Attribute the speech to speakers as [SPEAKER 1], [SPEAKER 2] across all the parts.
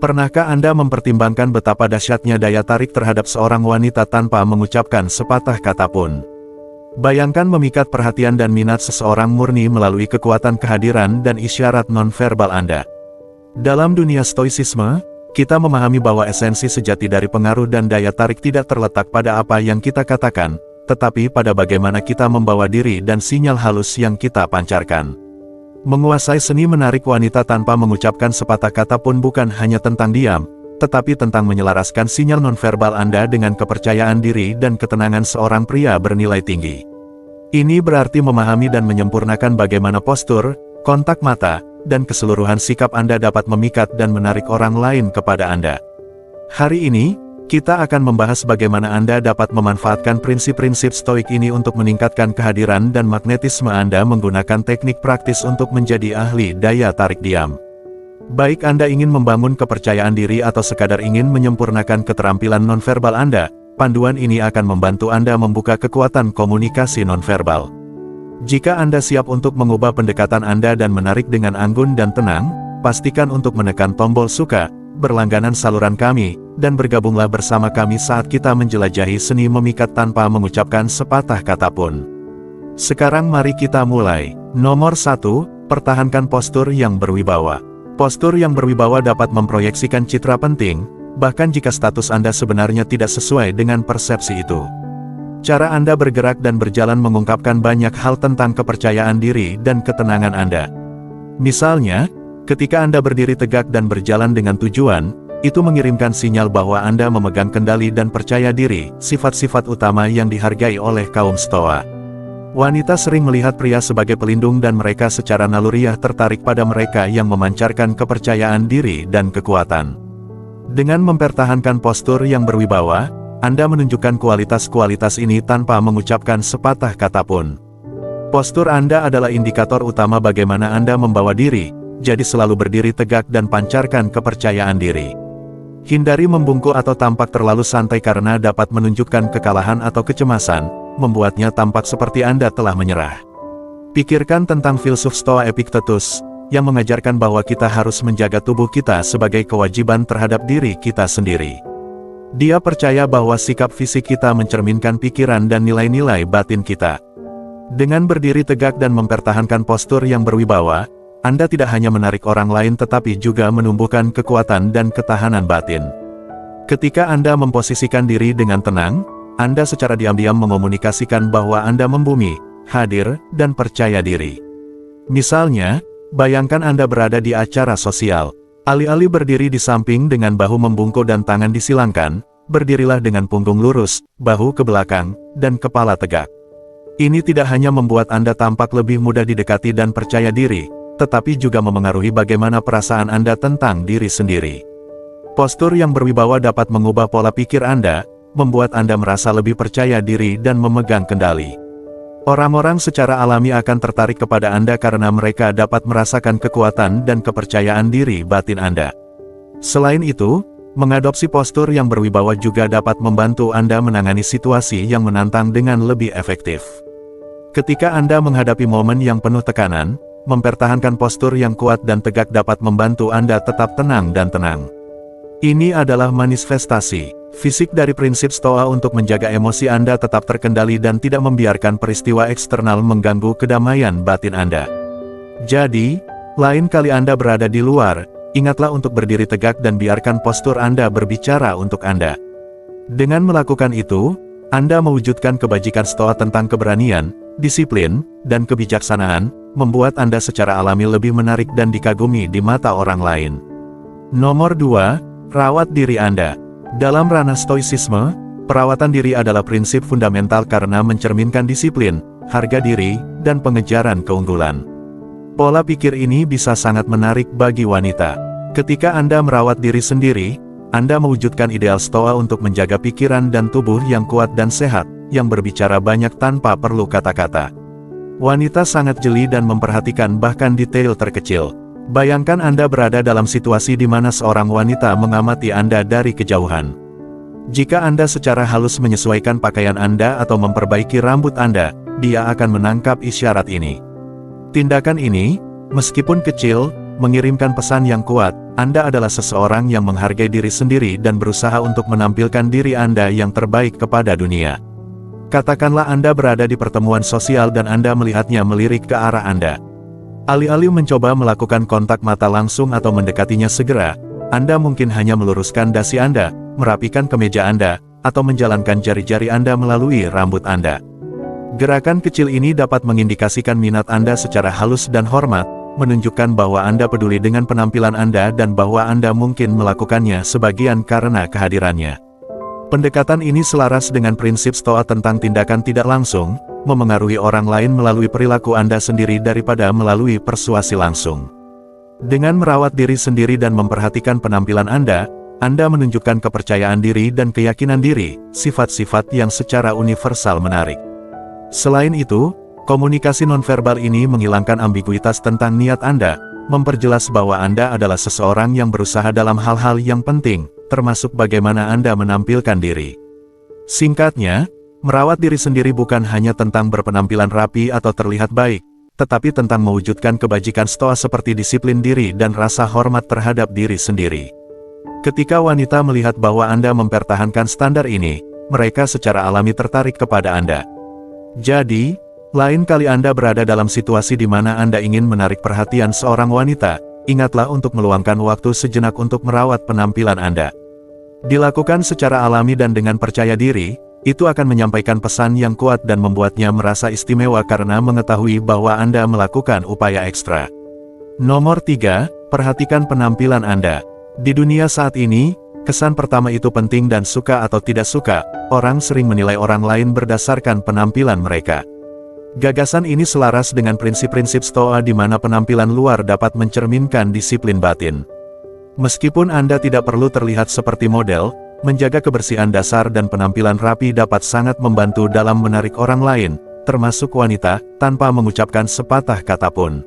[SPEAKER 1] Pernahkah Anda mempertimbangkan betapa dahsyatnya daya tarik terhadap seorang wanita tanpa mengucapkan sepatah kata pun? Bayangkan memikat perhatian dan minat seseorang murni melalui kekuatan kehadiran dan isyarat nonverbal Anda. Dalam dunia stoicisme, kita memahami bahwa esensi sejati dari pengaruh dan daya tarik tidak terletak pada apa yang kita katakan, tetapi pada bagaimana kita membawa diri dan sinyal halus yang kita pancarkan. Menguasai seni menarik wanita tanpa mengucapkan sepatah kata pun bukan hanya tentang diam, tetapi tentang menyelaraskan sinyal nonverbal Anda dengan kepercayaan diri dan ketenangan seorang pria bernilai tinggi. Ini berarti memahami dan menyempurnakan bagaimana postur, kontak mata, dan keseluruhan sikap Anda dapat memikat dan menarik orang lain kepada Anda. Hari ini, kita akan membahas bagaimana Anda dapat memanfaatkan prinsip-prinsip stoik ini untuk meningkatkan kehadiran dan magnetisme Anda menggunakan teknik praktis untuk menjadi ahli daya tarik diam. Baik Anda ingin membangun kepercayaan diri atau sekadar ingin menyempurnakan keterampilan nonverbal Anda, panduan ini akan membantu Anda membuka kekuatan komunikasi nonverbal. Jika Anda siap untuk mengubah pendekatan Anda dan menarik dengan anggun dan tenang, pastikan untuk menekan tombol suka, berlangganan saluran kami, dan bergabunglah bersama kami saat kita menjelajahi seni memikat tanpa mengucapkan sepatah kata pun. Sekarang mari kita mulai. Nomor 1, pertahankan postur yang berwibawa. Postur yang berwibawa dapat memproyeksikan citra penting, bahkan jika status Anda sebenarnya tidak sesuai dengan persepsi itu. Cara Anda bergerak dan berjalan mengungkapkan banyak hal tentang kepercayaan diri dan ketenangan Anda. Misalnya, ketika Anda berdiri tegak dan berjalan dengan tujuan, itu mengirimkan sinyal bahwa Anda memegang kendali dan percaya diri, sifat-sifat utama yang dihargai oleh kaum Stoa. Wanita sering melihat pria sebagai pelindung dan mereka secara naluriah tertarik pada mereka yang memancarkan kepercayaan diri dan kekuatan. Dengan mempertahankan postur yang berwibawa, Anda menunjukkan kualitas-kualitas ini tanpa mengucapkan sepatah kata pun. Postur Anda adalah indikator utama bagaimana Anda membawa diri, jadi selalu berdiri tegak dan pancarkan kepercayaan diri. Hindari membungkuk atau tampak terlalu santai karena dapat menunjukkan kekalahan atau kecemasan, membuatnya tampak seperti Anda telah menyerah. Pikirkan tentang filsuf Stoa Epictetus, yang mengajarkan bahwa kita harus menjaga tubuh kita sebagai kewajiban terhadap diri kita sendiri. Dia percaya bahwa sikap fisik kita mencerminkan pikiran dan nilai-nilai batin kita. Dengan berdiri tegak dan mempertahankan postur yang berwibawa, Anda tidak hanya menarik orang lain tetapi juga menumbuhkan kekuatan dan ketahanan batin. Ketika Anda memposisikan diri dengan tenang, Anda secara diam-diam mengomunikasikan bahwa Anda membumi, hadir, dan percaya diri. Misalnya, bayangkan Anda berada di acara sosial. Alih-alih berdiri di samping dengan bahu membungkuk dan tangan disilangkan, berdirilah dengan punggung lurus, bahu ke belakang, dan kepala tegak. Ini tidak hanya membuat Anda tampak lebih mudah didekati dan percaya diri, tetapi juga memengaruhi bagaimana perasaan Anda tentang diri sendiri. Postur yang berwibawa dapat mengubah pola pikir Anda, membuat Anda merasa lebih percaya diri dan memegang kendali. Orang-orang secara alami akan tertarik kepada Anda karena mereka dapat merasakan kekuatan dan kepercayaan diri batin Anda. Selain itu, mengadopsi postur yang berwibawa juga dapat membantu Anda menangani situasi yang menantang dengan lebih efektif. Ketika Anda menghadapi momen yang penuh tekanan, mempertahankan postur yang kuat dan tegak dapat membantu Anda tetap tenang dan tenang. Ini adalah manifestasi fisik dari prinsip Stoa untuk menjaga emosi Anda tetap terkendali dan tidak membiarkan peristiwa eksternal mengganggu kedamaian batin Anda. Jadi, lain kali Anda berada di luar, ingatlah untuk berdiri tegak dan biarkan postur Anda berbicara untuk Anda. Dengan melakukan itu, Anda mewujudkan kebajikan Stoa tentang keberanian, disiplin, dan kebijaksanaan, membuat Anda secara alami lebih menarik dan dikagumi di mata orang lain. Nomor 2, rawat diri Anda. Dalam ranah stoicisme, perawatan diri adalah prinsip fundamental karena mencerminkan disiplin, harga diri, dan pengejaran keunggulan. Pola pikir ini bisa sangat menarik bagi wanita. Ketika Anda merawat diri sendiri, Anda mewujudkan ideal Stoa untuk menjaga pikiran dan tubuh yang kuat dan sehat, yang berbicara banyak tanpa perlu kata-kata. Wanita sangat jeli dan memperhatikan bahkan detail terkecil. Bayangkan Anda berada dalam situasi di mana seorang wanita mengamati Anda dari kejauhan. Jika Anda secara halus menyesuaikan pakaian Anda atau memperbaiki rambut Anda, dia akan menangkap isyarat ini. Tindakan ini, meskipun kecil, mengirimkan pesan yang kuat, Anda adalah seseorang yang menghargai diri sendiri dan berusaha untuk menampilkan diri Anda yang terbaik kepada dunia. Katakanlah Anda berada di pertemuan sosial dan Anda melihatnya melirik ke arah Anda. Alih-alih mencoba melakukan kontak mata langsung atau mendekatinya segera, Anda mungkin hanya meluruskan dasi Anda, merapikan kemeja Anda, atau menjalankan jari-jari Anda melalui rambut Anda. Gerakan kecil ini dapat mengindikasikan minat Anda secara halus dan hormat, menunjukkan bahwa Anda peduli dengan penampilan Anda dan bahwa Anda mungkin melakukannya sebagian karena kehadirannya. Pendekatan ini selaras dengan prinsip Stoa tentang tindakan tidak langsung, memengaruhi orang lain melalui perilaku Anda sendiri daripada melalui persuasi langsung. Dengan merawat diri sendiri dan memperhatikan penampilan Anda menunjukkan kepercayaan diri dan keyakinan diri, sifat-sifat yang secara universal menarik. Selain itu, komunikasi nonverbal ini menghilangkan ambiguitas tentang niat Anda, memperjelas bahwa Anda adalah seseorang yang berusaha dalam hal-hal yang penting, termasuk bagaimana Anda menampilkan diri. Singkatnya, merawat diri sendiri bukan hanya tentang berpenampilan rapi atau terlihat baik, tetapi tentang mewujudkan kebajikan Stoa seperti disiplin diri dan rasa hormat terhadap diri sendiri. Ketika wanita melihat bahwa Anda mempertahankan standar ini, mereka secara alami tertarik kepada Anda. Jadi, lain kali Anda berada dalam situasi di mana Anda ingin menarik perhatian seorang wanita, ingatlah untuk meluangkan waktu sejenak untuk merawat penampilan Anda. Dilakukan secara alami dan dengan percaya diri, itu akan menyampaikan pesan yang kuat dan membuatnya merasa istimewa karena mengetahui bahwa Anda melakukan upaya ekstra. Nomor 3, perhatikan penampilan Anda. Di dunia saat ini, kesan pertama itu penting dan suka atau tidak suka, orang sering menilai orang lain berdasarkan penampilan mereka. Gagasan ini selaras dengan prinsip-prinsip Stoa di mana penampilan luar dapat mencerminkan disiplin batin. Meskipun Anda tidak perlu terlihat seperti model, menjaga kebersihan dasar dan penampilan rapi dapat sangat membantu dalam menarik orang lain, termasuk wanita, tanpa mengucapkan sepatah kata pun.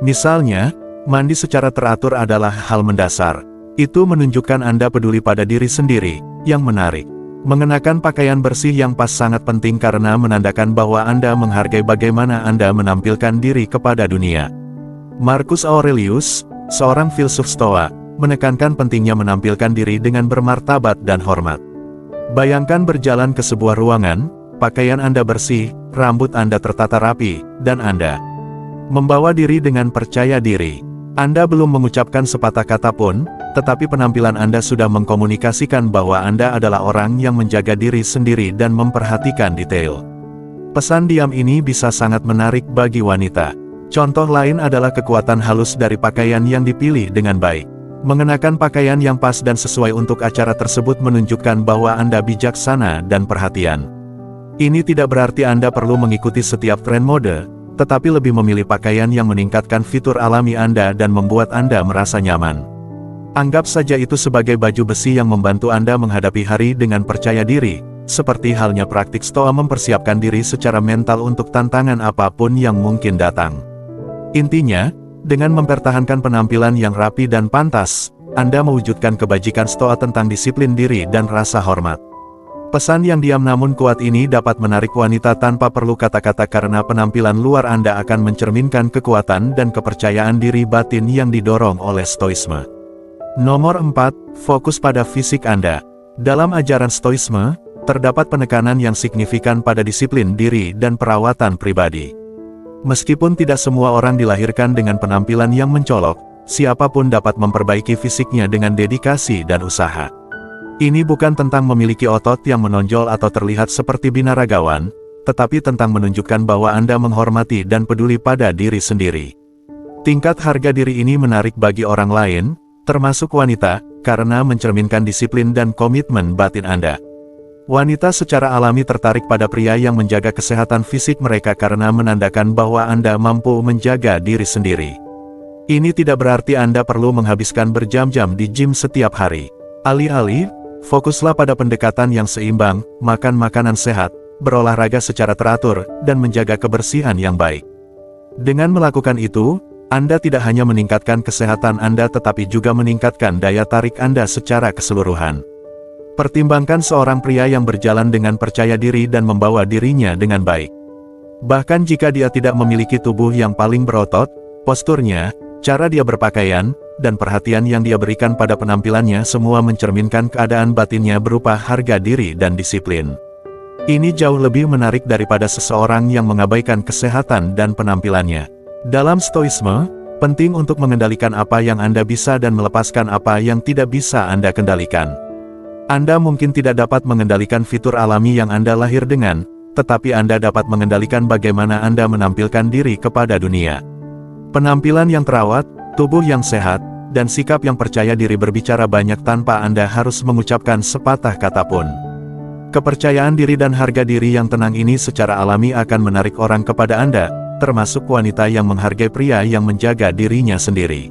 [SPEAKER 1] Misalnya, mandi secara teratur adalah hal mendasar. Itu menunjukkan Anda peduli pada diri sendiri, yang menarik. Mengenakan pakaian bersih yang pas sangat penting karena menandakan bahwa Anda menghargai bagaimana Anda menampilkan diri kepada dunia. Marcus Aurelius, seorang filsuf Stoa, menekankan pentingnya menampilkan diri dengan bermartabat dan hormat. Bayangkan berjalan ke sebuah ruangan, pakaian Anda bersih, rambut Anda tertata rapi, dan Anda membawa diri dengan percaya diri. Anda belum mengucapkan sepatah kata pun, tetapi penampilan Anda sudah mengkomunikasikan bahwa Anda adalah orang yang menjaga diri sendiri dan memperhatikan detail. Pesan diam ini bisa sangat menarik bagi wanita. Contoh lain adalah kekuatan halus dari pakaian yang dipilih dengan baik. Mengenakan pakaian yang pas dan sesuai untuk acara tersebut menunjukkan bahwa Anda bijaksana dan perhatian. Ini tidak berarti Anda perlu mengikuti setiap tren mode, tetapi lebih memilih pakaian yang meningkatkan fitur alami Anda dan membuat Anda merasa nyaman. Anggap saja itu sebagai baju besi yang membantu Anda menghadapi hari dengan percaya diri, seperti halnya praktik Stoa mempersiapkan diri secara mental untuk tantangan apapun yang mungkin datang. Intinya, dengan mempertahankan penampilan yang rapi dan pantas, Anda mewujudkan kebajikan Stoa tentang disiplin diri dan rasa hormat. Pesan yang diam namun kuat ini dapat menarik wanita tanpa perlu kata-kata karena penampilan luar Anda akan mencerminkan kekuatan dan kepercayaan diri batin yang didorong oleh Stoisme. Nomor 4, fokus pada fisik Anda. Dalam ajaran Stoisme, terdapat penekanan yang signifikan pada disiplin diri dan perawatan pribadi. Meskipun tidak semua orang dilahirkan dengan penampilan yang mencolok, siapapun dapat memperbaiki fisiknya dengan dedikasi dan usaha. Ini bukan tentang memiliki otot yang menonjol atau terlihat seperti binaragawan, tetapi tentang menunjukkan bahwa Anda menghormati dan peduli pada diri sendiri. Tingkat harga diri ini menarik bagi orang lain, termasuk wanita, karena mencerminkan disiplin dan komitmen batin Anda. Wanita secara alami tertarik pada pria yang menjaga kesehatan fisik mereka karena menandakan bahwa Anda mampu menjaga diri sendiri. Ini tidak berarti Anda perlu menghabiskan berjam-jam di gym setiap hari. Alih-alih, fokuslah pada pendekatan yang seimbang, makan makanan sehat, berolahraga secara teratur, dan menjaga kebersihan yang baik. Dengan melakukan itu, Anda tidak hanya meningkatkan kesehatan Anda tetapi juga meningkatkan daya tarik Anda secara keseluruhan. Pertimbangkan seorang pria yang berjalan dengan percaya diri dan membawa dirinya dengan baik. Bahkan jika dia tidak memiliki tubuh yang paling berotot, posturnya, cara dia berpakaian, dan perhatian yang dia berikan pada penampilannya semua mencerminkan keadaan batinnya berupa harga diri dan disiplin. Ini jauh lebih menarik daripada seseorang yang mengabaikan kesehatan dan penampilannya. Dalam Stoisme, penting untuk mengendalikan apa yang Anda bisa dan melepaskan apa yang tidak bisa Anda kendalikan. Anda mungkin tidak dapat mengendalikan fitur alami yang Anda lahir dengan, tetapi Anda dapat mengendalikan bagaimana Anda menampilkan diri kepada dunia. Penampilan yang terawat, tubuh yang sehat, dan sikap yang percaya diri berbicara banyak tanpa Anda harus mengucapkan sepatah kata pun. Kepercayaan diri dan harga diri yang tenang ini secara alami akan menarik orang kepada Anda, termasuk wanita yang menghargai pria yang menjaga dirinya sendiri.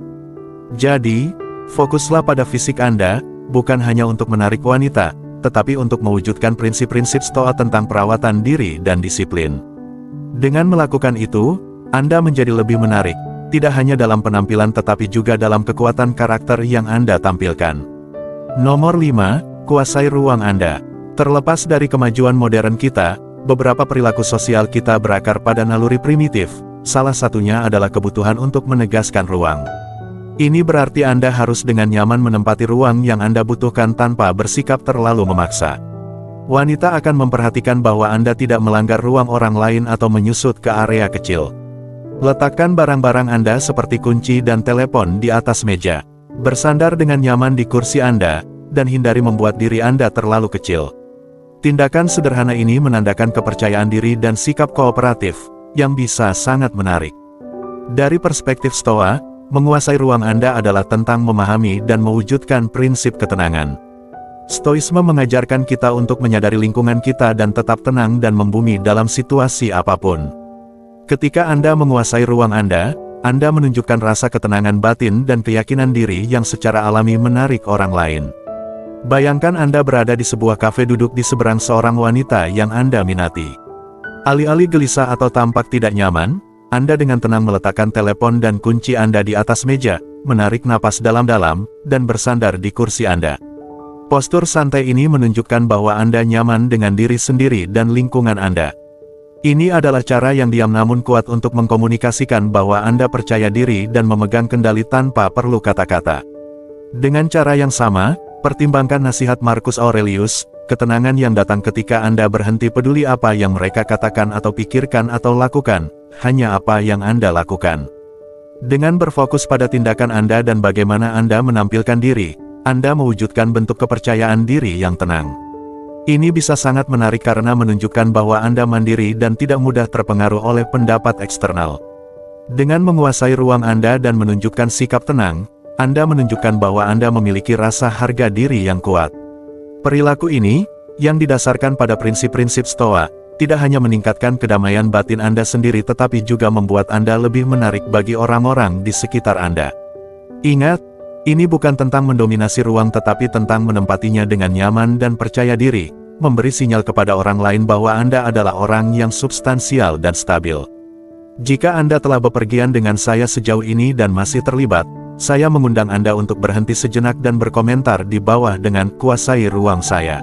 [SPEAKER 1] Jadi, fokuslah pada fisik Anda, bukan hanya untuk menarik wanita, tetapi untuk mewujudkan prinsip-prinsip Stoa tentang perawatan diri dan disiplin. Dengan melakukan itu, Anda menjadi lebih menarik, tidak hanya dalam penampilan tetapi juga dalam kekuatan karakter yang Anda tampilkan. Nomor 5, kuasai ruang Anda. Terlepas dari kemajuan modern kita, beberapa perilaku sosial kita berakar pada naluri primitif, salah satunya adalah kebutuhan untuk menegaskan ruang. Ini berarti Anda harus dengan nyaman menempati ruang yang Anda butuhkan tanpa bersikap terlalu memaksa. Wanita akan memperhatikan bahwa Anda tidak melanggar ruang orang lain atau menyusut ke area kecil. Letakkan barang-barang Anda seperti kunci dan telepon di atas meja. Bersandar dengan nyaman di kursi Anda, dan hindari membuat diri Anda terlalu kecil. Tindakan sederhana ini menandakan kepercayaan diri dan sikap kooperatif, yang bisa sangat menarik. Dari perspektif Stoa, menguasai ruang Anda adalah tentang memahami dan mewujudkan prinsip ketenangan. Stoisme mengajarkan kita untuk menyadari lingkungan kita dan tetap tenang dan membumi dalam situasi apapun. Ketika Anda menguasai ruang Anda menunjukkan rasa ketenangan batin dan keyakinan diri yang secara alami menarik orang lain. Bayangkan Anda berada di sebuah kafe duduk di seberang seorang wanita yang Anda minati. Alih-alih gelisah atau tampak tidak nyaman, Anda dengan tenang meletakkan telepon dan kunci Anda di atas meja, menarik napas dalam-dalam, dan bersandar di kursi Anda. Postur santai ini menunjukkan bahwa Anda nyaman dengan diri sendiri dan lingkungan Anda. Ini adalah cara yang diam namun kuat untuk mengkomunikasikan bahwa Anda percaya diri dan memegang kendali tanpa perlu kata-kata. Dengan cara yang sama, pertimbangkan nasihat Marcus Aurelius, ketenangan yang datang ketika Anda berhenti peduli apa yang mereka katakan atau pikirkan atau lakukan, hanya apa yang Anda lakukan. Dengan berfokus pada tindakan Anda dan bagaimana Anda menampilkan diri, Anda mewujudkan bentuk kepercayaan diri yang tenang. Ini bisa sangat menarik karena menunjukkan bahwa Anda mandiri dan tidak mudah terpengaruh oleh pendapat eksternal. Dengan menguasai ruang Anda dan menunjukkan sikap tenang, Anda menunjukkan bahwa Anda memiliki rasa harga diri yang kuat. Perilaku ini, yang didasarkan pada prinsip-prinsip Stoa, tidak hanya meningkatkan kedamaian batin Anda sendiri tetapi juga membuat Anda lebih menarik bagi orang-orang di sekitar Anda. Ingat, ini bukan tentang mendominasi ruang tetapi tentang menempatinya dengan nyaman dan percaya diri, memberi sinyal kepada orang lain bahwa Anda adalah orang yang substansial dan stabil. Jika Anda telah bepergian dengan saya sejauh ini dan masih terlibat, saya mengundang Anda untuk berhenti sejenak dan berkomentar di bawah dengan kuasai ruang saya.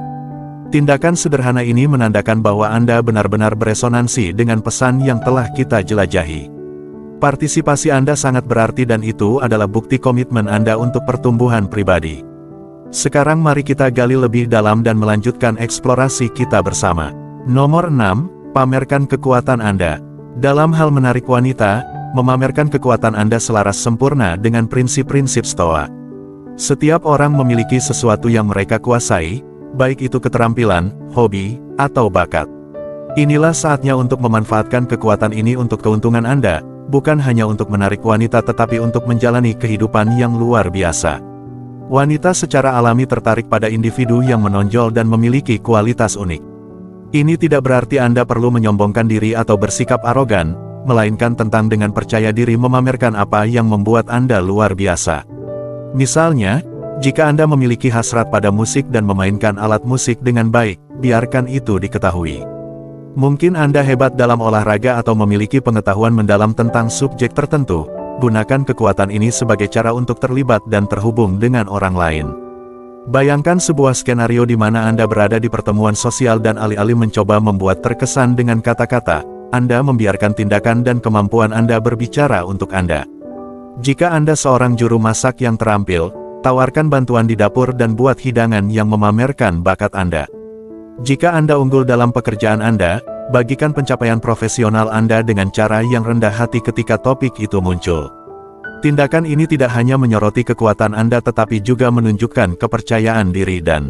[SPEAKER 1] Tindakan sederhana ini menandakan bahwa Anda benar-benar beresonansi dengan pesan yang telah kita jelajahi. Partisipasi Anda sangat berarti dan itu adalah bukti komitmen Anda untuk pertumbuhan pribadi. Sekarang mari kita gali lebih dalam dan melanjutkan eksplorasi kita bersama. Nomor 6, pamerkan kekuatan Anda. Dalam hal menarik wanita, memamerkan kekuatan Anda selaras sempurna dengan prinsip-prinsip Stoa. Setiap orang memiliki sesuatu yang mereka kuasai, baik itu keterampilan, hobi, atau bakat. Inilah saatnya untuk memanfaatkan kekuatan ini untuk keuntungan Anda, bukan hanya untuk menarik wanita tetapi untuk menjalani kehidupan yang luar biasa. Wanita secara alami tertarik pada individu yang menonjol dan memiliki kualitas unik. Ini tidak berarti Anda perlu menyombongkan diri atau bersikap arogan, melainkan tentang dengan percaya diri memamerkan apa yang membuat Anda luar biasa. Misalnya, jika Anda memiliki hasrat pada musik dan memainkan alat musik dengan baik, biarkan itu diketahui. Mungkin Anda hebat dalam olahraga atau memiliki pengetahuan mendalam tentang subjek tertentu, gunakan kekuatan ini sebagai cara untuk terlibat dan terhubung dengan orang lain. Bayangkan sebuah skenario di mana Anda berada di pertemuan sosial dan alih-alih mencoba membuat terkesan dengan kata-kata, Anda membiarkan tindakan dan kemampuan Anda berbicara untuk Anda. Jika Anda seorang juru masak yang terampil, tawarkan bantuan di dapur dan buat hidangan yang memamerkan bakat Anda. Jika Anda unggul dalam pekerjaan Anda, bagikan pencapaian profesional Anda dengan cara yang rendah hati ketika topik itu muncul. Tindakan ini tidak hanya menyoroti kekuatan Anda tetapi juga menunjukkan kepercayaan diri dan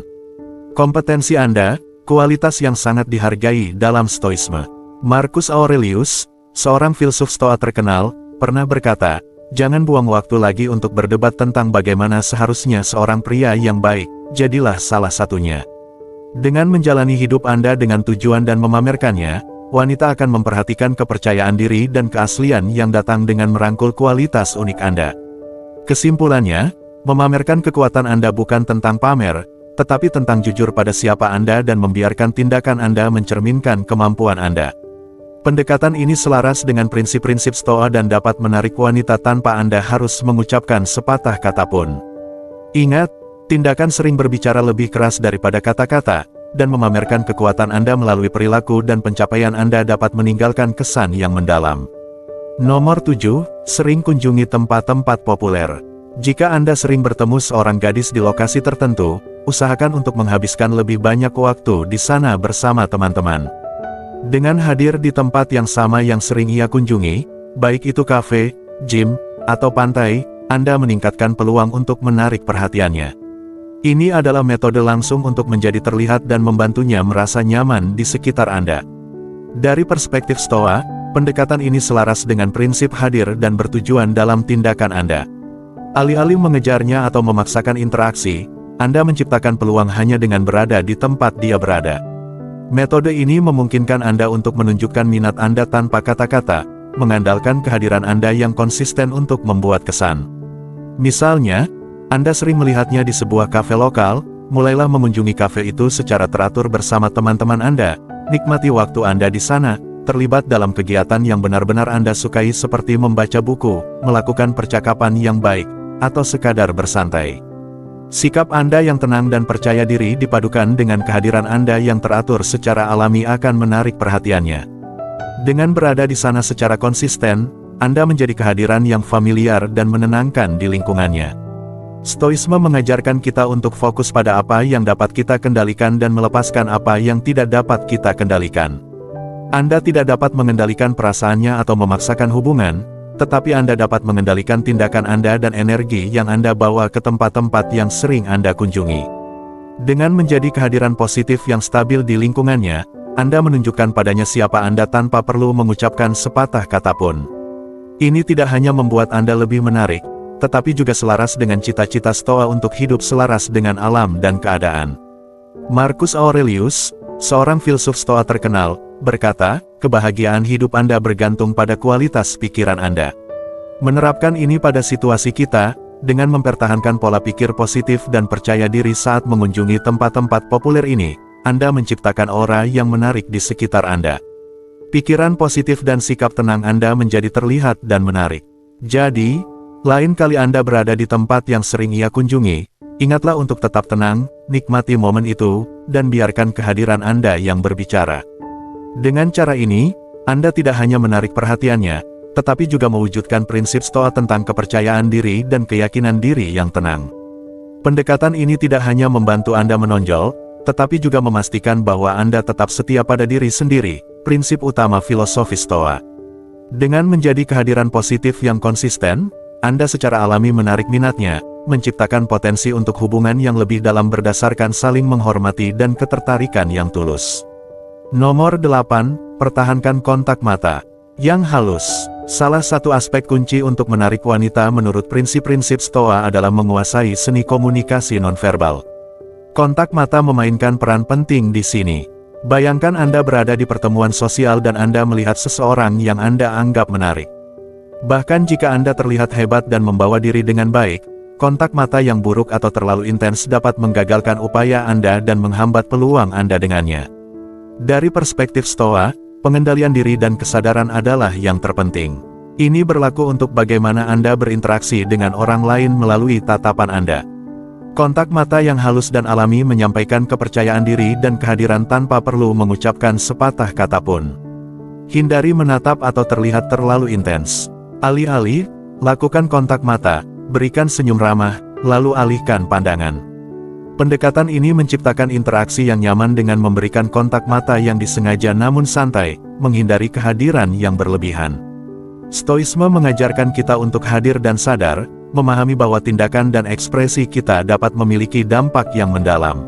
[SPEAKER 1] kompetensi Anda, kualitas yang sangat dihargai dalam Stoisme. Marcus Aurelius, seorang filsuf Stoa terkenal, pernah berkata, "Jangan buang waktu lagi untuk berdebat tentang bagaimana seharusnya seorang pria yang baik, jadilah salah satunya." Dengan menjalani hidup Anda dengan tujuan dan memamerkannya, wanita akan memperhatikan kepercayaan diri dan keaslian yang datang dengan merangkul kualitas unik Anda. Kesimpulannya, memamerkan kekuatan Anda bukan tentang pamer, tetapi tentang jujur pada siapa Anda dan membiarkan tindakan Anda mencerminkan kemampuan Anda. Pendekatan ini selaras dengan prinsip-prinsip Stoa dan dapat menarik wanita tanpa Anda harus mengucapkan sepatah kata pun. Ingat, tindakan sering berbicara lebih keras daripada kata-kata, dan memamerkan kekuatan Anda melalui perilaku dan pencapaian Anda dapat meninggalkan kesan yang mendalam. Nomor 7, sering kunjungi tempat-tempat populer. Jika Anda sering bertemu seorang gadis di lokasi tertentu, usahakan untuk menghabiskan lebih banyak waktu di sana bersama teman-teman. Dengan hadir di tempat yang sama yang sering ia kunjungi, baik itu kafe, gym, atau pantai, Anda meningkatkan peluang untuk menarik perhatiannya. Ini adalah metode langsung untuk menjadi terlihat dan membantunya merasa nyaman di sekitar Anda. Dari perspektif Stoa, pendekatan ini selaras dengan prinsip hadir dan bertujuan dalam tindakan Anda. Alih-alih mengejarnya atau memaksakan interaksi, Anda menciptakan peluang hanya dengan berada di tempat dia berada. Metode ini memungkinkan Anda untuk menunjukkan minat Anda tanpa kata-kata, mengandalkan kehadiran Anda yang konsisten untuk membuat kesan. Misalnya, Anda sering melihatnya di sebuah kafe lokal, mulailah mengunjungi kafe itu secara teratur bersama teman-teman Anda, nikmati waktu Anda di sana, terlibat dalam kegiatan yang benar-benar Anda sukai seperti membaca buku, melakukan percakapan yang baik, atau sekadar bersantai. Sikap Anda yang tenang dan percaya diri dipadukan dengan kehadiran Anda yang teratur secara alami akan menarik perhatiannya. Dengan berada di sana secara konsisten, Anda menjadi kehadiran yang familiar dan menenangkan di lingkungannya. Stoisme mengajarkan kita untuk fokus pada apa yang dapat kita kendalikan dan melepaskan apa yang tidak dapat kita kendalikan. Anda tidak dapat mengendalikan perasaannya atau memaksakan hubungan, tetapi Anda dapat mengendalikan tindakan Anda dan energi yang Anda bawa ke tempat-tempat yang sering Anda kunjungi. Dengan menjadi kehadiran positif yang stabil di lingkungannya, Anda menunjukkan padanya siapa Anda tanpa perlu mengucapkan sepatah kata pun. Ini tidak hanya membuat Anda lebih menarik, tetapi juga selaras dengan cita-cita Stoa untuk hidup selaras dengan alam dan keadaan. Marcus Aurelius, seorang filsuf Stoa terkenal, berkata, kebahagiaan hidup Anda bergantung pada kualitas pikiran Anda. Menerapkan ini pada situasi kita, dengan mempertahankan pola pikir positif dan percaya diri saat mengunjungi tempat-tempat populer ini, Anda menciptakan aura yang menarik di sekitar Anda. Pikiran positif dan sikap tenang Anda menjadi terlihat dan menarik. Jadi, lain kali Anda berada di tempat yang sering ia kunjungi, ingatlah untuk tetap tenang, nikmati momen itu, dan biarkan kehadiran Anda yang berbicara. Dengan cara ini, Anda tidak hanya menarik perhatiannya, tetapi juga mewujudkan prinsip Stoa tentang kepercayaan diri dan keyakinan diri yang tenang. Pendekatan ini tidak hanya membantu Anda menonjol, tetapi juga memastikan bahwa Anda tetap setia pada diri sendiri, prinsip utama filosofi Stoa. Dengan menjadi kehadiran positif yang konsisten, Anda secara alami menarik minatnya, menciptakan potensi untuk hubungan yang lebih dalam berdasarkan saling menghormati dan ketertarikan yang tulus. Nomor 8, pertahankan kontak mata yang halus. Salah satu aspek kunci untuk menarik wanita menurut prinsip-prinsip Stoa adalah menguasai seni komunikasi nonverbal. Kontak mata memainkan peran penting di sini. Bayangkan Anda berada di pertemuan sosial dan Anda melihat seseorang yang Anda anggap menarik. Bahkan jika Anda terlihat hebat dan membawa diri dengan baik, kontak mata yang buruk atau terlalu intens dapat menggagalkan upaya Anda dan menghambat peluang Anda dengannya. Dari perspektif Stoa, pengendalian diri dan kesadaran adalah yang terpenting. Ini berlaku untuk bagaimana Anda berinteraksi dengan orang lain melalui tatapan Anda. Kontak mata yang halus dan alami menyampaikan kepercayaan diri dan kehadiran tanpa perlu mengucapkan sepatah kata pun. Hindari menatap atau terlihat terlalu intens. Alih-alih, Lakukan kontak mata, berikan senyum ramah, lalu alihkan pandangan. Pendekatan ini menciptakan interaksi yang nyaman dengan memberikan kontak mata yang disengaja namun santai, menghindari kehadiran yang berlebihan. Stoisme mengajarkan kita untuk hadir dan sadar, memahami bahwa tindakan dan ekspresi kita dapat memiliki dampak yang mendalam.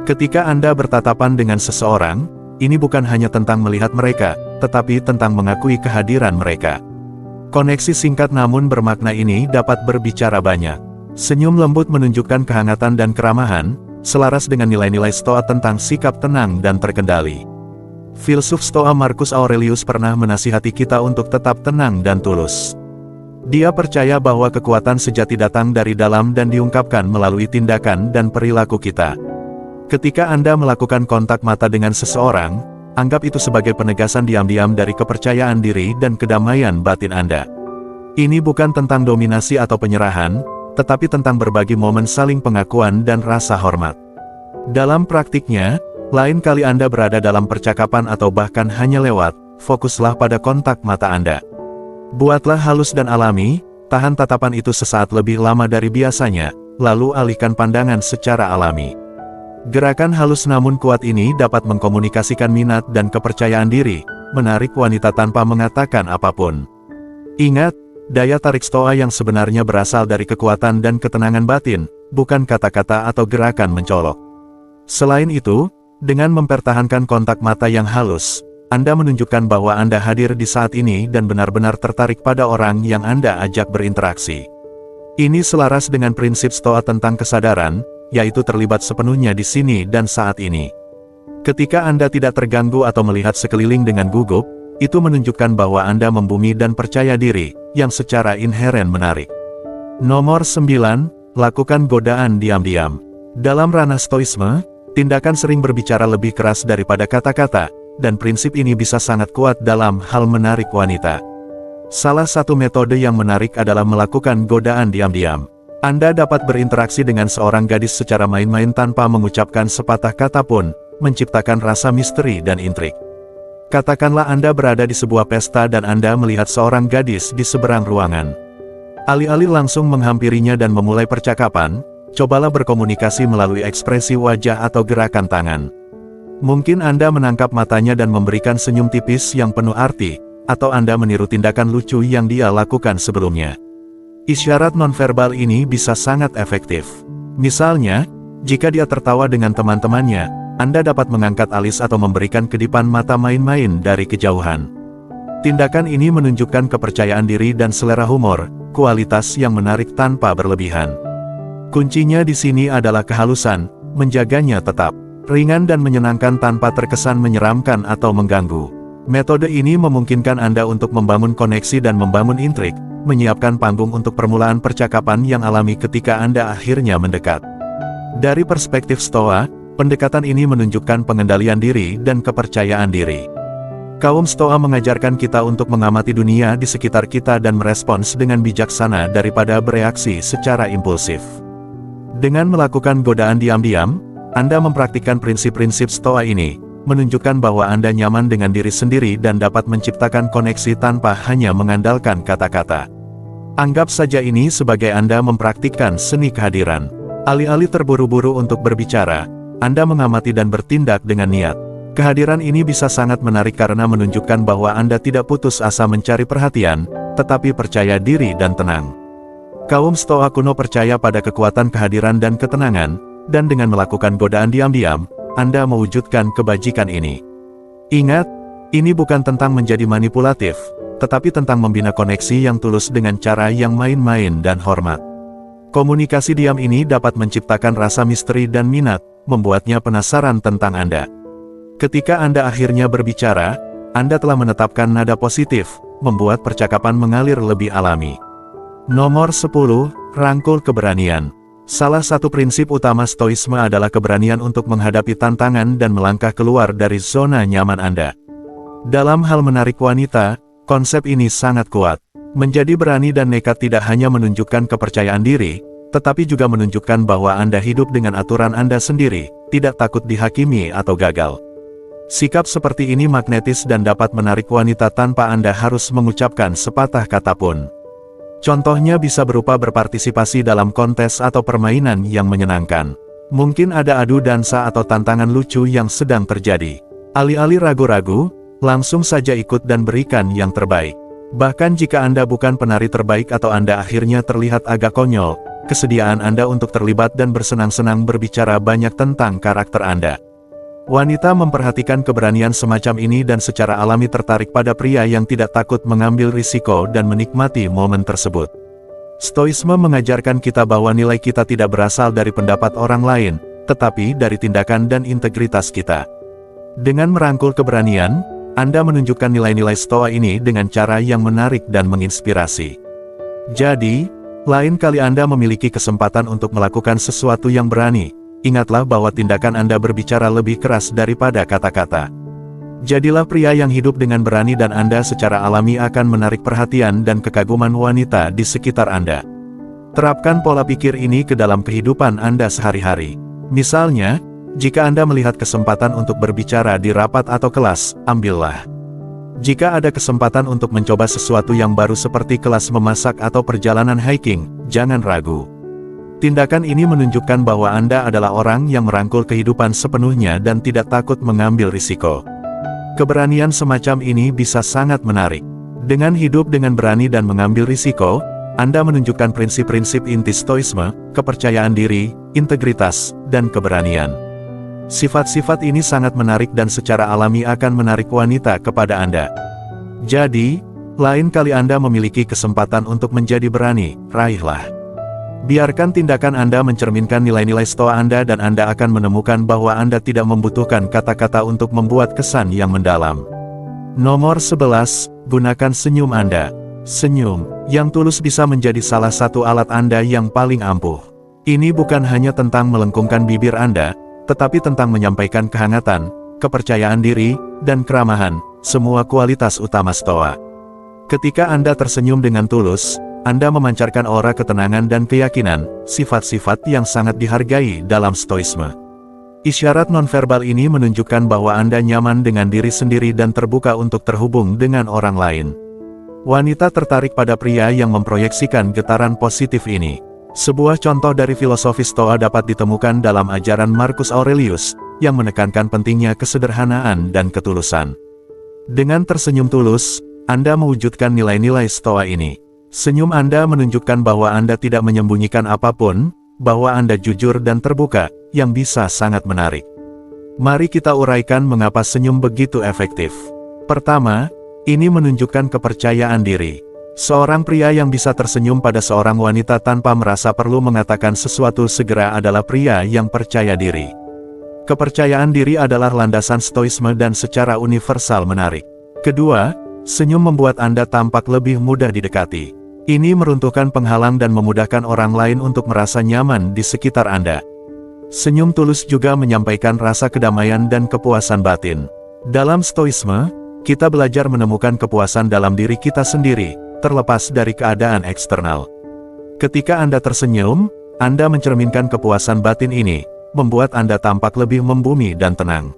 [SPEAKER 1] Ketika Anda bertatapan dengan seseorang, ini bukan hanya tentang melihat mereka, tetapi tentang mengakui kehadiran mereka. Koneksi singkat namun bermakna ini dapat berbicara banyak. Senyum lembut menunjukkan kehangatan dan keramahan, selaras dengan nilai-nilai Stoa tentang sikap tenang dan terkendali. Filsuf Stoa Marcus Aurelius pernah menasihati kita untuk tetap tenang dan tulus. Dia percaya bahwa kekuatan sejati datang dari dalam dan diungkapkan melalui tindakan dan perilaku kita. Ketika Anda melakukan kontak mata dengan seseorang, anggap itu sebagai penegasan diam-diam dari kepercayaan diri dan kedamaian batin Anda. Ini bukan tentang dominasi atau penyerahan, tetapi tentang berbagi momen saling pengakuan dan rasa hormat. Dalam praktiknya, lain kali Anda berada dalam percakapan atau bahkan hanya lewat, fokuslah pada kontak mata Anda. Buatlah halus dan alami, tahan tatapan itu sesaat lebih lama dari biasanya, lalu alihkan pandangan secara alami. Gerakan halus namun kuat ini dapat mengkomunikasikan minat dan kepercayaan diri, menarik wanita tanpa mengatakan apapun. Ingat, daya tarik Stoa yang sebenarnya berasal dari kekuatan dan ketenangan batin, bukan kata-kata atau gerakan mencolok. Selain itu, dengan mempertahankan kontak mata yang halus, Anda menunjukkan bahwa Anda hadir di saat ini dan benar-benar tertarik pada orang yang Anda ajak berinteraksi. Ini selaras dengan prinsip Stoa tentang kesadaran, yaitu terlibat sepenuhnya di sini dan saat ini. Ketika Anda tidak terganggu atau melihat sekeliling dengan gugup, itu menunjukkan bahwa Anda membumi dan percaya diri, yang secara inheren menarik. Nomor 9, lakukan godaan diam-diam. Dalam ranah Stoisme, tindakan sering berbicara lebih keras daripada kata-kata, dan prinsip ini bisa sangat kuat dalam hal menarik wanita. Salah satu metode yang menarik adalah melakukan godaan diam-diam. Anda dapat berinteraksi dengan seorang gadis secara main-main tanpa mengucapkan sepatah kata pun, menciptakan rasa misteri dan intrik. Katakanlah Anda berada di sebuah pesta dan Anda melihat seorang gadis di seberang ruangan. Alih-alih langsung menghampirinya dan memulai percakapan, cobalah berkomunikasi melalui ekspresi wajah atau gerakan tangan. Mungkin Anda menangkap matanya dan memberikan senyum tipis yang penuh arti, atau Anda meniru tindakan lucu yang dia lakukan sebelumnya. Isyarat nonverbal ini bisa sangat efektif. Misalnya, jika dia tertawa dengan teman-temannya, Anda dapat mengangkat alis atau memberikan kedipan mata main-main dari kejauhan. Tindakan ini menunjukkan kepercayaan diri dan selera humor, kualitas yang menarik tanpa berlebihan. Kuncinya di sini adalah kehalusan, menjaganya tetap ringan dan menyenangkan tanpa terkesan menyeramkan atau mengganggu. Metode ini memungkinkan Anda untuk membangun koneksi dan membangun intrik, menyiapkan panggung untuk permulaan percakapan yang alami ketika Anda akhirnya mendekat. Dari perspektif Stoa, pendekatan ini menunjukkan pengendalian diri dan kepercayaan diri. Kaum Stoa mengajarkan kita untuk mengamati dunia di sekitar kita dan merespons dengan bijaksana daripada bereaksi secara impulsif. Dengan melakukan godaan diam-diam, Anda mempraktikkan prinsip-prinsip Stoa ini, menunjukkan bahwa Anda nyaman dengan diri sendiri dan dapat menciptakan koneksi tanpa hanya mengandalkan kata-kata. Anggap saja ini sebagai Anda mempraktikkan seni kehadiran. Alih-alih terburu-buru untuk berbicara, Anda mengamati dan bertindak dengan niat. Kehadiran ini bisa sangat menarik karena menunjukkan bahwa Anda tidak putus asa mencari perhatian, tetapi percaya diri dan tenang. Kaum Stoa kuno percaya pada kekuatan kehadiran dan ketenangan, dan dengan melakukan godaan diam-diam, Anda mewujudkan kebajikan ini. Ingat, ini bukan tentang menjadi manipulatif, tetapi tentang membina koneksi yang tulus dengan cara yang main-main dan hormat. Komunikasi diam ini dapat menciptakan rasa misteri dan minat, membuatnya penasaran tentang Anda. Ketika Anda akhirnya berbicara, Anda telah menetapkan nada positif, membuat percakapan mengalir lebih alami. Nomor 10, rangkul keberanian. Salah satu prinsip utama Stoisme adalah keberanian untuk menghadapi tantangan dan melangkah keluar dari zona nyaman Anda. Dalam hal menarik wanita, konsep ini sangat kuat. Menjadi berani dan nekat tidak hanya menunjukkan kepercayaan diri, tetapi juga menunjukkan bahwa Anda hidup dengan aturan Anda sendiri, tidak takut dihakimi atau gagal. Sikap seperti ini magnetis dan dapat menarik wanita tanpa Anda harus mengucapkan sepatah kata pun. Contohnya bisa berupa berpartisipasi dalam kontes atau permainan yang menyenangkan. Mungkin ada adu dansa atau tantangan lucu yang sedang terjadi. Alih-alih ragu-ragu, langsung saja ikut dan berikan yang terbaik. Bahkan jika Anda bukan penari terbaik atau Anda akhirnya terlihat agak konyol, kesediaan Anda untuk terlibat dan bersenang-senang berbicara banyak tentang karakter Anda. Wanita memperhatikan keberanian semacam ini dan secara alami tertarik pada pria yang tidak takut mengambil risiko dan menikmati momen tersebut. Stoisme mengajarkan kita bahwa nilai kita tidak berasal dari pendapat orang lain, tetapi dari tindakan dan integritas kita. Dengan merangkul keberanian, Anda menunjukkan nilai-nilai Stoa ini dengan cara yang menarik dan menginspirasi. Jadi, lain kali Anda memiliki kesempatan untuk melakukan sesuatu yang berani, ingatlah bahwa tindakan Anda berbicara lebih keras daripada kata-kata. Jadilah pria yang hidup dengan berani dan Anda secara alami akan menarik perhatian dan kekaguman wanita di sekitar Anda. Terapkan pola pikir ini ke dalam kehidupan Anda sehari-hari. Misalnya, jika Anda melihat kesempatan untuk berbicara di rapat atau kelas, ambillah. Jika ada kesempatan untuk mencoba sesuatu yang baru seperti kelas memasak atau perjalanan hiking, jangan ragu. Tindakan ini menunjukkan bahwa Anda adalah orang yang merangkul kehidupan sepenuhnya dan tidak takut mengambil risiko. Keberanian semacam ini bisa sangat menarik. Dengan hidup dengan berani dan mengambil risiko, Anda menunjukkan prinsip-prinsip inti Stoisme, kepercayaan diri, integritas, dan keberanian. Sifat-sifat ini sangat menarik dan secara alami akan menarik wanita kepada Anda. Jadi, lain kali Anda memiliki kesempatan untuk menjadi berani, raihlah. Biarkan tindakan Anda mencerminkan nilai-nilai Stoa Anda dan Anda akan menemukan bahwa Anda tidak membutuhkan kata-kata untuk membuat kesan yang mendalam. Nomor 11, gunakan senyum Anda. Senyum yang tulus bisa menjadi salah satu alat Anda yang paling ampuh. Ini bukan hanya tentang melengkungkan bibir Anda, tetapi tentang menyampaikan kehangatan, kepercayaan diri, dan keramahan, semua kualitas utama Stoa. Ketika Anda tersenyum dengan tulus, Anda memancarkan aura ketenangan dan keyakinan, sifat-sifat yang sangat dihargai dalam Stoisme. Isyarat nonverbal ini menunjukkan bahwa Anda nyaman dengan diri sendiri dan terbuka untuk terhubung dengan orang lain. Wanita tertarik pada pria yang memproyeksikan getaran positif ini. Sebuah contoh dari filosofi Stoa dapat ditemukan dalam ajaran Marcus Aurelius, yang menekankan pentingnya kesederhanaan dan ketulusan. Dengan tersenyum tulus, Anda mewujudkan nilai-nilai Stoa ini. Senyum Anda menunjukkan bahwa Anda tidak menyembunyikan apapun, bahwa Anda jujur dan terbuka, yang bisa sangat menarik. Mari kita uraikan mengapa senyum begitu efektif. Pertama, ini menunjukkan kepercayaan diri. Seorang pria yang bisa tersenyum pada seorang wanita tanpa merasa perlu mengatakan sesuatu segera adalah pria yang percaya diri. Kepercayaan diri adalah landasan Stoisme dan secara universal menarik. Kedua, senyum membuat Anda tampak lebih mudah didekati. Ini meruntuhkan penghalang dan memudahkan orang lain untuk merasa nyaman di sekitar Anda. Senyum tulus juga menyampaikan rasa kedamaian dan kepuasan batin. Dalam Stoisme, kita belajar menemukan kepuasan dalam diri kita sendiri, terlepas dari keadaan eksternal. Ketika Anda tersenyum, Anda mencerminkan kepuasan batin ini, membuat Anda tampak lebih membumi dan tenang.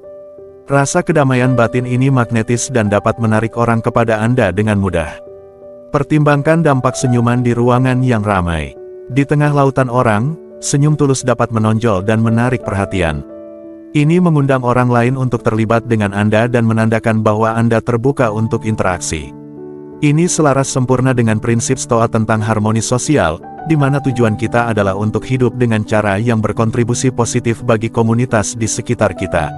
[SPEAKER 1] Rasa kedamaian batin ini magnetis dan dapat menarik orang kepada Anda dengan mudah. Pertimbangkan dampak senyuman di ruangan yang ramai. Di tengah lautan orang, senyum tulus dapat menonjol dan menarik perhatian. Ini mengundang orang lain untuk terlibat dengan Anda dan menandakan bahwa Anda terbuka untuk interaksi. Ini selaras sempurna dengan prinsip Stoa tentang harmoni sosial, di mana tujuan kita adalah untuk hidup dengan cara yang berkontribusi positif bagi komunitas di sekitar kita.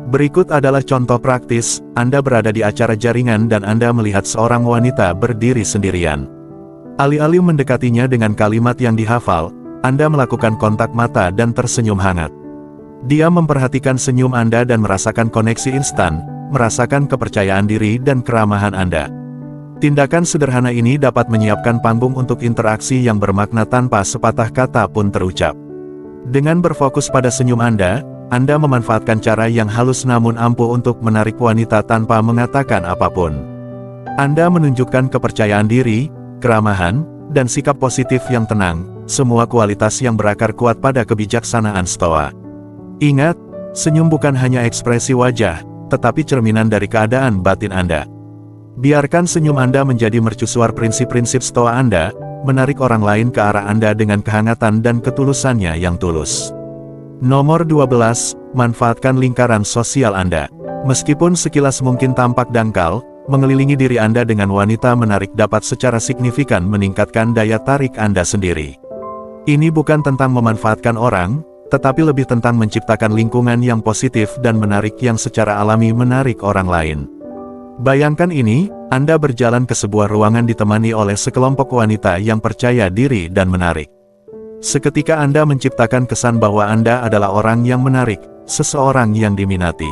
[SPEAKER 1] Berikut adalah contoh praktis, Anda berada di acara jaringan dan Anda melihat seorang wanita berdiri sendirian. Alih-alih mendekatinya dengan kalimat yang dihafal, Anda melakukan kontak mata dan tersenyum hangat. Dia memperhatikan senyum Anda dan merasakan koneksi instan, merasakan kepercayaan diri dan keramahan Anda. Tindakan sederhana ini dapat menyiapkan panggung untuk interaksi yang bermakna tanpa sepatah kata pun terucap. Dengan berfokus pada senyum Anda memanfaatkan cara yang halus namun ampuh untuk menarik wanita tanpa mengatakan apapun. Anda menunjukkan kepercayaan diri, keramahan, dan sikap positif yang tenang, semua kualitas yang berakar kuat pada kebijaksanaan Stoa. Ingat, senyum bukan hanya ekspresi wajah, tetapi cerminan dari keadaan batin Anda. Biarkan senyum Anda menjadi mercusuar prinsip-prinsip Stoa Anda, menarik orang lain ke arah Anda dengan kehangatan dan ketulusannya yang tulus. Nomor 12, manfaatkan lingkaran sosial Anda. Meskipun sekilas mungkin tampak dangkal, mengelilingi diri Anda dengan wanita menarik dapat secara signifikan meningkatkan daya tarik Anda sendiri. Ini bukan tentang memanfaatkan orang, tetapi lebih tentang menciptakan lingkungan yang positif dan menarik yang secara alami menarik orang lain. Bayangkan ini, Anda berjalan ke sebuah ruangan ditemani oleh sekelompok wanita yang percaya diri dan menarik. Seketika Anda menciptakan kesan bahwa Anda adalah orang yang menarik, seseorang yang diminati.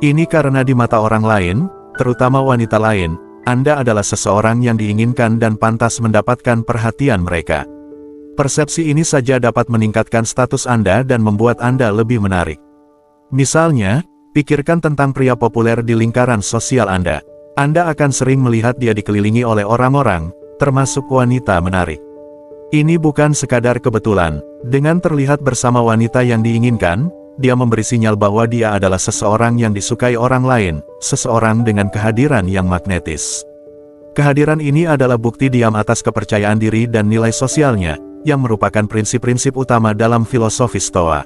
[SPEAKER 1] Ini karena di mata orang lain, terutama wanita lain, Anda adalah seseorang yang diinginkan dan pantas mendapatkan perhatian mereka. Persepsi ini saja dapat meningkatkan status Anda dan membuat Anda lebih menarik. Misalnya, pikirkan tentang pria populer di lingkaran sosial Anda. Anda akan sering melihat dia dikelilingi oleh orang-orang, termasuk wanita menarik. Ini bukan sekadar kebetulan. Dengan terlihat bersama wanita yang diinginkan, dia memberi sinyal bahwa dia adalah seseorang yang disukai orang lain, seseorang dengan kehadiran yang magnetis. Kehadiran ini adalah bukti diam atas kepercayaan diri dan nilai sosialnya, yang merupakan prinsip-prinsip utama dalam filosofi Stoa.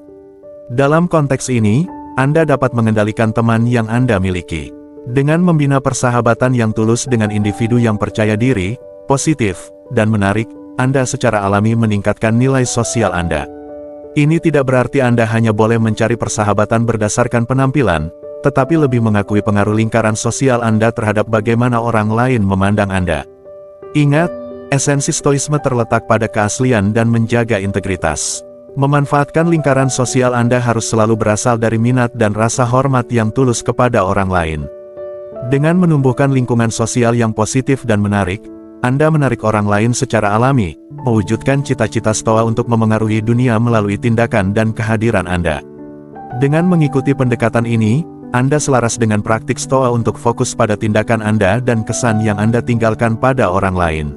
[SPEAKER 1] Dalam konteks ini, Anda dapat mengendalikan teman yang Anda miliki. Dengan membina persahabatan yang tulus dengan individu yang percaya diri, positif, dan menarik, Anda secara alami meningkatkan nilai sosial Anda. Ini tidak berarti Anda hanya boleh mencari persahabatan berdasarkan penampilan, tetapi lebih mengakui pengaruh lingkaran sosial Anda terhadap bagaimana orang lain memandang Anda. Ingat, esensi stoisme terletak pada keaslian dan menjaga integritas. Memanfaatkan lingkaran sosial Anda harus selalu berasal dari minat dan rasa hormat yang tulus kepada orang lain. Dengan menumbuhkan lingkungan sosial yang positif dan menarik, Anda menarik orang lain secara alami, mewujudkan cita-cita Stoa untuk memengaruhi dunia melalui tindakan dan kehadiran Anda. Dengan mengikuti pendekatan ini, Anda selaras dengan praktik Stoa untuk fokus pada tindakan Anda dan kesan yang Anda tinggalkan pada orang lain.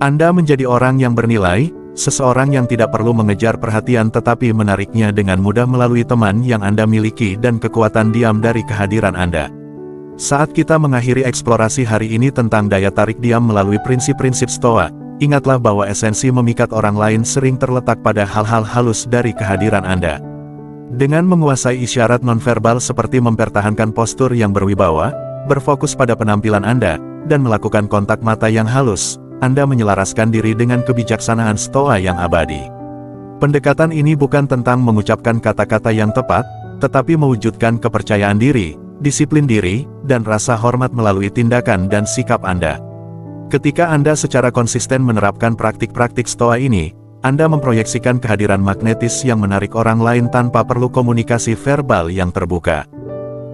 [SPEAKER 1] Anda menjadi orang yang bernilai, seseorang yang tidak perlu mengejar perhatian tetapi menariknya dengan mudah melalui teman yang Anda miliki dan kekuatan diam dari kehadiran Anda. Saat kita mengakhiri eksplorasi hari ini tentang daya tarik diam melalui prinsip-prinsip Stoa, ingatlah bahwa esensi memikat orang lain sering terletak pada hal-hal halus dari kehadiran Anda. Dengan menguasai isyarat nonverbal seperti mempertahankan postur yang berwibawa, berfokus pada penampilan Anda, dan melakukan kontak mata yang halus, Anda menyelaraskan diri dengan kebijaksanaan Stoa yang abadi. Pendekatan ini bukan tentang mengucapkan kata-kata yang tepat, tetapi mewujudkan kepercayaan diri, disiplin diri, dan rasa hormat melalui tindakan dan sikap Anda. Ketika Anda secara konsisten menerapkan praktik-praktik Stoa ini, Anda memproyeksikan kehadiran magnetis yang menarik orang lain tanpa perlu komunikasi verbal yang terbuka.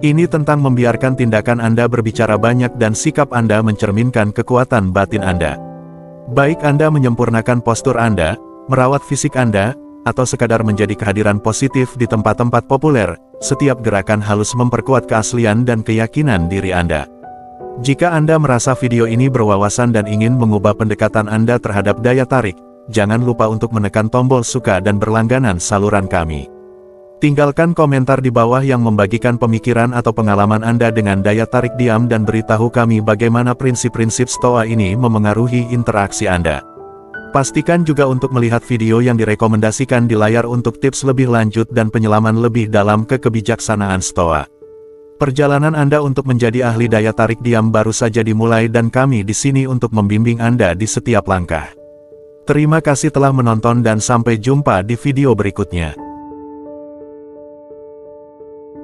[SPEAKER 1] Ini tentang membiarkan tindakan Anda berbicara banyak dan sikap Anda mencerminkan kekuatan batin Anda. Baik Anda menyempurnakan postur Anda, merawat fisik Anda, atau sekadar menjadi kehadiran positif di tempat-tempat populer, setiap gerakan halus memperkuat keaslian dan keyakinan diri Anda. Jika Anda merasa video ini berwawasan dan ingin mengubah pendekatan Anda terhadap daya tarik, jangan lupa untuk menekan tombol suka dan berlangganan saluran kami. Tinggalkan komentar di bawah yang membagikan pemikiran atau pengalaman Anda dengan daya tarik diam dan beritahu kami bagaimana prinsip-prinsip Stoa ini memengaruhi interaksi Anda. Pastikan juga untuk melihat video yang direkomendasikan di layar untuk tips lebih lanjut dan penyelaman lebih dalam ke kebijaksanaan Stoa. Perjalanan Anda untuk menjadi ahli daya tarik diam baru saja dimulai dan kami di sini untuk membimbing Anda di setiap langkah. Terima kasih telah menonton dan sampai jumpa di video berikutnya.